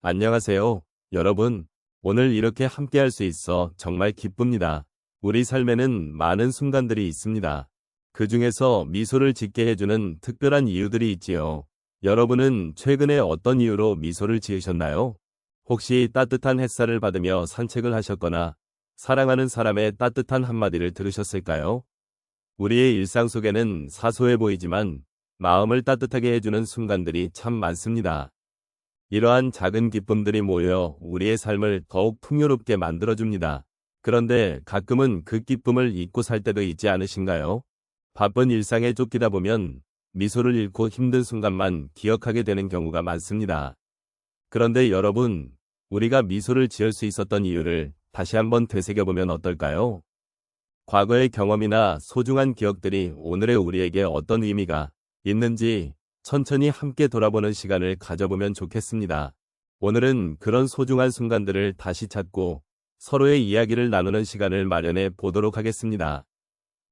안녕하세요, 여러분. 오늘 이렇게 함께할 수 있어 정말 기쁩니다. 우리 삶에는 많은 순간들이 있습니다. 그 중에서 미소를 짓게 해주는 특별한 이유들이 있지요. 여러분은 최근에 어떤 이유로 미소를 지으셨나요? 혹시 따뜻한 햇살을 받으며 산책을 하셨거나 사랑하는 사람의 따뜻한 한마디를 들으셨을까요? 우리의 일상 속에는 사소해 보이지만 마음을 따뜻하게 해주는 순간들이 참 많습니다. 이러한 작은 기쁨들이 모여 우리의 삶을 더욱 풍요롭게 만들어줍니다. 그런데 가끔은 그 기쁨을 잊고 살 때도 있지 않으신가요? 바쁜 일상에 쫓기다 보면 미소를 잃고 힘든 순간만 기억하게 되는 경우가 많습니다. 그런데 여러분, 우리가 미소를 지을 수 있었던 이유를 다시 한번 되새겨보면 어떨까요? 과거의 경험이나 소중한 기억들이 오늘의 우리에게 어떤 의미가 있는지 천천히 함께 돌아보는 시간을 가져보면 좋겠습니다. 오늘은 그런 소중한 순간들을 다시 찾고 서로의 이야기를 나누는 시간을 마련해 보도록 하겠습니다.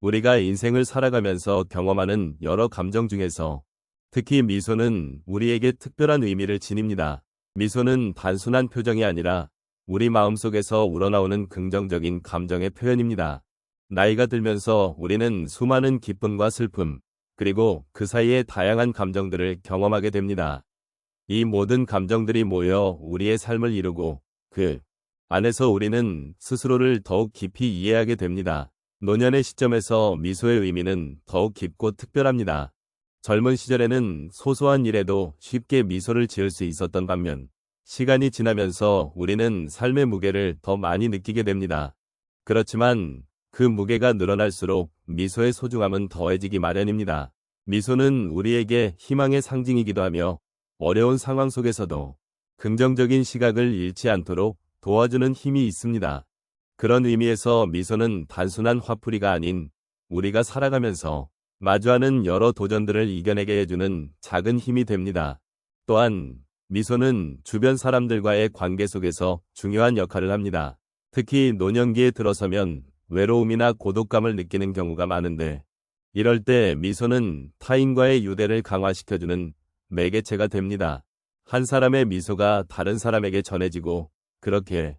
우리가 인생을 살아가면서 경험하는 여러 감정 중에서 특히 미소는 우리에게 특별한 의미를 지닙니다. 미소는 단순한 표정이 아니라 우리 마음속에서 우러나오는 긍정적인 감정의 표현입니다. 나이가 들면서 우리는 수많은 기쁨과 슬픔, 그리고 그 사이의 다양한 감정들을 경험하게 됩니다. 이 모든 감정들이 모여 우리의 삶을 이루고 그 안에서 우리는 스스로를 더욱 깊이 이해하게 됩니다. 노년의 시점에서 미소의 의미는 더욱 깊고 특별합니다. 젊은 시절에는 소소한 일에도 쉽게 미소를 지을 수 있었던 반면 시간이 지나면서 우리는 삶의 무게를 더 많이 느끼게 됩니다. 그렇지만 그 무게가 늘어날수록 미소의 소중함은 더해지기 마련입니다. 미소는 우리에게 희망의 상징이기도 하며 어려운 상황 속에서도 긍정적인 시각을 잃지 않도록 도와주는 힘이 있습니다. 그런 의미에서 미소는 단순한 화풀이가 아닌 우리가 살아가면서 마주하는 여러 도전들을 이겨내게 해주는 작은 힘이 됩니다. 또한 미소는 주변 사람들과의 관계 속에서 중요한 역할을 합니다. 특히 노년기에 들어서면 외로움이나 고독감을 느끼는 경우가 많은데 이럴 때 미소는 타인과의 유대를 강화시켜주는 매개체가 됩니다. 한 사람의 미소가 다른 사람에게 전해지고 그렇게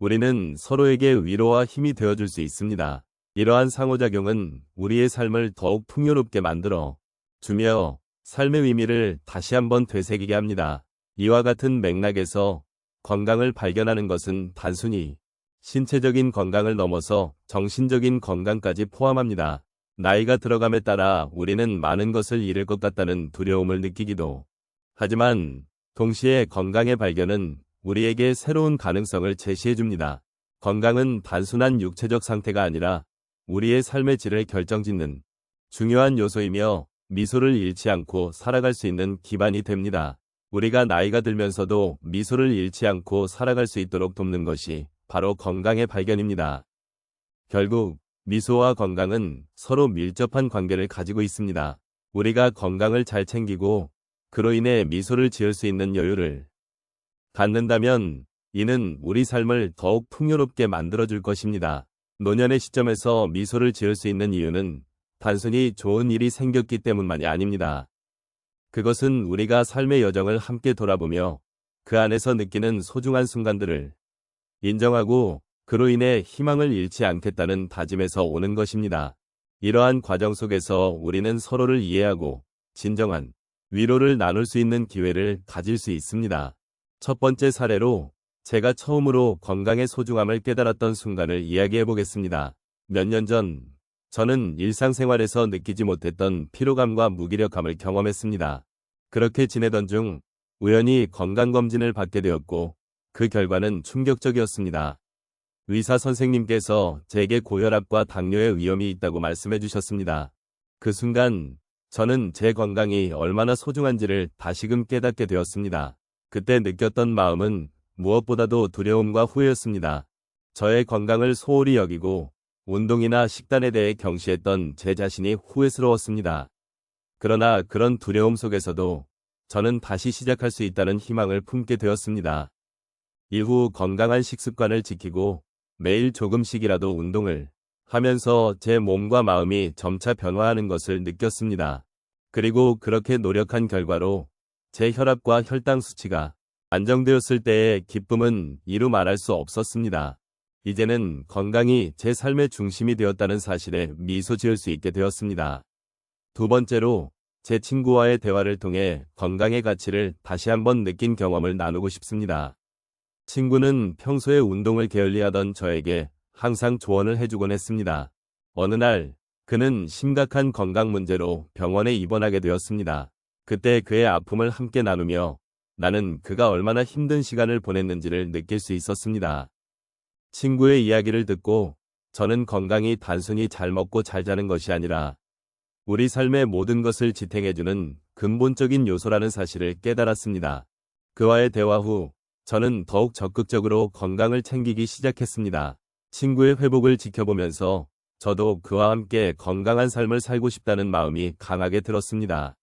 우리는 서로에게 위로와 힘이 되어줄 수 있습니다. 이러한 상호작용은 우리의 삶을 더욱 풍요롭게 만들어 주며 삶의 의미를 다시 한번 되새기게 합니다. 이와 같은 맥락에서 건강을 발견하는 것은 단순히 신체적인 건강을 넘어서 정신적인 건강까지 포함합니다. 나이가 들어감에 따라 우리는 많은 것을 잃을 것 같다는 두려움을 느끼기도 하지만 동시에 건강의 발견은 우리에게 새로운 가능성을 제시해줍니다. 건강은 단순한 육체적 상태가 아니라 우리의 삶의 질을 결정짓는 중요한 요소이며 미소를 잃지 않고 살아갈 수 있는 기반이 됩니다. 우리가 나이가 들면서도 미소를 잃지 않고 살아갈 수 있도록 돕는 것이 바로 건강의 발견입니다. 결국 미소와 건강은 서로 밀접한 관계를 가지고 있습니다. 우리가 건강을 잘 챙기고 그로 인해 미소를 지을 수 있는 여유를 갖는다면 이는 우리 삶을 더욱 풍요롭게 만들어줄 것입니다. 노년의 시점에서 미소를 지을 수 있는 이유는 단순히 좋은 일이 생겼기 때문만이 아닙니다. 그것은 우리가 삶의 여정을 함께 돌아보며 그 안에서 느끼는 소중한 순간들을 인정하고 그로 인해 희망을 잃지 않겠다는 다짐에서 오는 것입니다. 이러한 과정 속에서 우리는 서로를 이해하고 진정한 위로를 나눌 수 있는 기회를 가질 수 있습니다. 첫 번째 사례로 제가 처음으로 건강의 소중함을 깨달았던 순간을 이야기해 보겠습니다. 몇 년 전 저는 일상생활에서 느끼지 못했던 피로감과 무기력함을 경험했습니다. 그렇게 지내던 중 우연히 건강검진을 받게 되었고 그 결과는 충격적이었습니다. 의사 선생님께서 제게 고혈압과 당뇨의 위험이 있다고 말씀해 주셨습니다. 그 순간 저는 제 건강이 얼마나 소중한지를 다시금 깨닫게 되었습니다. 그때 느꼈던 마음은 무엇보다도 두려움과 후회였습니다. 저의 건강을 소홀히 여기고 운동이나 식단에 대해 경시했던 제 자신이 후회스러웠습니다. 그러나 그런 두려움 속에서도 저는 다시 시작할 수 있다는 희망을 품게 되었습니다. 이후 건강한 식습관을 지키고 매일 조금씩이라도 운동을 하면서 제 몸과 마음이 점차 변화하는 것을 느꼈습니다. 그리고 그렇게 노력한 결과로 제 혈압과 혈당 수치가 안정되었을 때의 기쁨은 이루 말할 수 없었습니다. 이제는 건강이 제 삶의 중심이 되었다는 사실에 미소 지을 수 있게 되었습니다. 두 번째로, 제 친구와의 대화를 통해 건강의 가치를 다시 한번 느낀 경험을 나누고 싶습니다. 친구는 평소에 운동을 게을리하던 저에게 항상 조언을 해주곤 했습니다. 어느 날, 그는 심각한 건강 문제로 병원에 입원하게 되었습니다. 그때 그의 아픔을 함께 나누며 나는 그가 얼마나 힘든 시간을 보냈는지를 느낄 수 있었습니다. 친구의 이야기를 듣고 저는 건강이 단순히 잘 먹고 잘 자는 것이 아니라 우리 삶의 모든 것을 지탱해주는 근본적인 요소라는 사실을 깨달았습니다. 그와의 대화 후 저는 더욱 적극적으로 건강을 챙기기 시작했습니다. 친구의 회복을 지켜보면서 저도 그와 함께 건강한 삶을 살고 싶다는 마음이 강하게 들었습니다.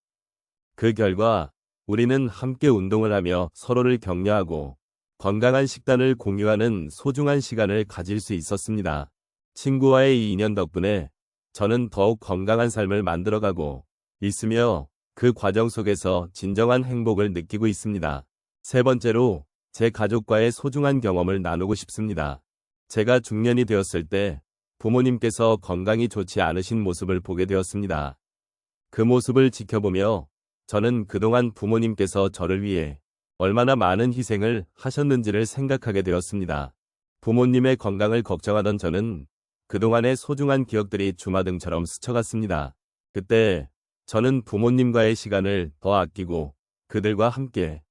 그 결과 우리는 함께 운동을 하며 서로를 격려하고 건강한 식단을 공유하는 소중한 시간을 가질 수 있었습니다. 친구와의 이 인연 덕분에 저는 더욱 건강한 삶을 만들어가고 있으며 그 과정 속에서 진정한 행복을 느끼고 있습니다. 세 번째로, 제 가족과의 소중한 경험을 나누고 싶습니다. 제가 중년이 되었을 때 부모님께서 건강이 좋지 않으신 모습을 보게 되었습니다. 그 모습을 지켜보며 저는 그동안 부모님께서 저를 위해 얼마나 많은 희생을 하셨는지를 생각하게 되었습니다. 부모님의 건강을 걱정하던 저는 그동안의 소중한 기억들이 주마등처럼 스쳐갔습니다. 그때 저는 부모님과의 시간을 더 아끼고 그들과 함께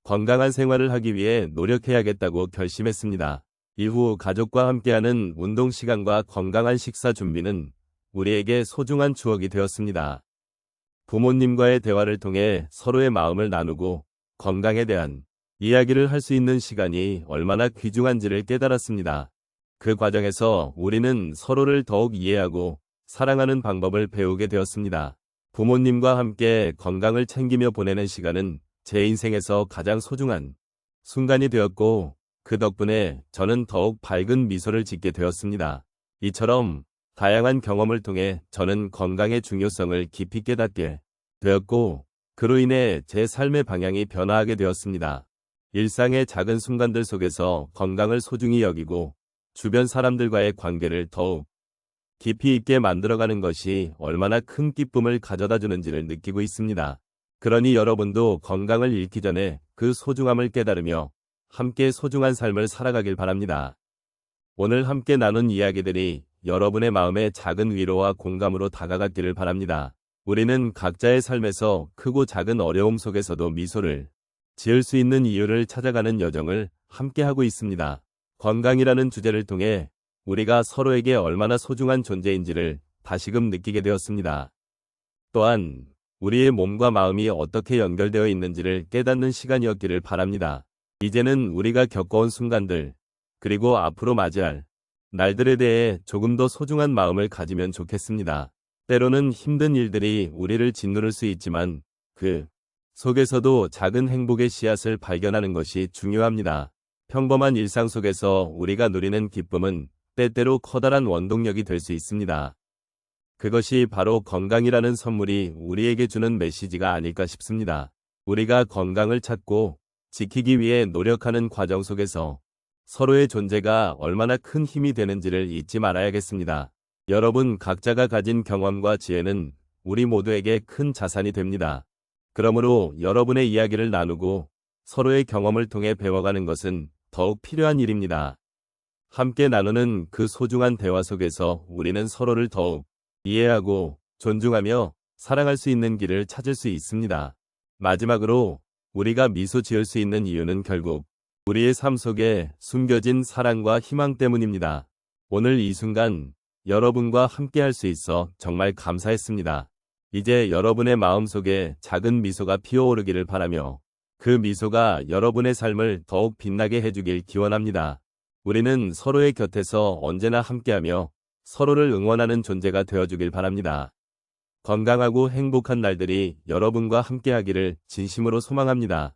건강한 생활을 하기 위해 노력해야겠다고 결심했습니다. 이후 가족과 함께하는 운동 시간과 건강한 식사 준비는 우리에게 소중한 추억이 되었습니다. 부모님과의 대화를 통해 서로의 마음을 나누고 건강에 대한 이야기를 할 수 있는 시간이 얼마나 귀중한지를 깨달았습니다. 그 과정에서 우리는 서로를 더욱 이해하고 사랑하는 방법을 배우게 되었습니다. 부모님과 함께 건강을 챙기며 보내는 시간은 제 인생에서 가장 소중한 순간이 되었고 그 덕분에 저는 더욱 밝은 미소를 짓게 되었습니다. 이처럼 다양한 경험을 통해 저는 건강의 중요성을 깊이 깨닫게 되었고 그로 인해 제 삶의 방향이 변화하게 되었습니다. 일상의 작은 순간들 속에서 건강을 소중히 여기고 주변 사람들과의 관계를 더욱 깊이 있게 만들어가는 것이 얼마나 큰 기쁨을 가져다 주는지를 느끼고 있습니다. 그러니 여러분도 건강을 잃기 전에 그 소중함을 깨달으며 함께 소중한 삶을 살아가길 바랍니다. 오늘 함께 나눈 이야기들이 여러분의 마음에 작은 위로와 공감으로 다가갔기를 바랍니다. 우리는 각자의 삶에서 크고 작은 어려움 속에서도 미소를 지을 수 있는 이유를 찾아가는 여정을 함께하고 있습니다. 건강이라는 주제를 통해 우리가 서로에게 얼마나 소중한 존재인지를 다시금 느끼게 되었습니다. 또한 우리의 몸과 마음이 어떻게 연결되어 있는지를 깨닫는 시간이었기를 바랍니다. 이제는 우리가 겪어온 순간들, 그리고 앞으로 맞이할 날들에 대해 조금 더 소중한 마음을 가지면 좋겠습니다. 때로는 힘든 일들이 우리를 짓누를 수 있지만 그 속에서도 작은 행복의 씨앗을 발견하는 것이 중요합니다. 평범한 일상 속에서 우리가 누리는 기쁨은 때때로 커다란 원동력이 될 수 있습니다. 그것이 바로 건강이라는 선물이 우리에게 주는 메시지가 아닐까 싶습니다. 우리가 건강을 찾고 지키기 위해 노력하는 과정 속에서 서로의 존재가 얼마나 큰 힘이 되는지를 잊지 말아야겠습니다. 여러분 각자가 가진 경험과 지혜는 우리 모두에게 큰 자산이 됩니다. 그러므로 여러분의 이야기를 나누고 서로의 경험을 통해 배워가는 것은 더욱 필요한 일입니다. 함께 나누는 그 소중한 대화 속에서 우리는 서로를 더욱 이해하고 존중하며 사랑할 수 있는 길을 찾을 수 있습니다. 마지막으로 우리가 미소 지을 수 있는 이유는 결국 우리의 삶 속에 숨겨진 사랑과 희망 때문입니다. 오늘 이 순간 여러분과 함께 할 수 있어 정말 감사했습니다. 이제 여러분의 마음속에 작은 미소가 피어오르기를 바라며 그 미소가 여러분의 삶을 더욱 빛나게 해주길 기원합니다. 우리는 서로의 곁에서 언제나 함께하며 서로를 응원하는 존재가 되어주길 바랍니다. 건강하고 행복한 날들이 여러분과 함께하기를 진심으로 소망합니다.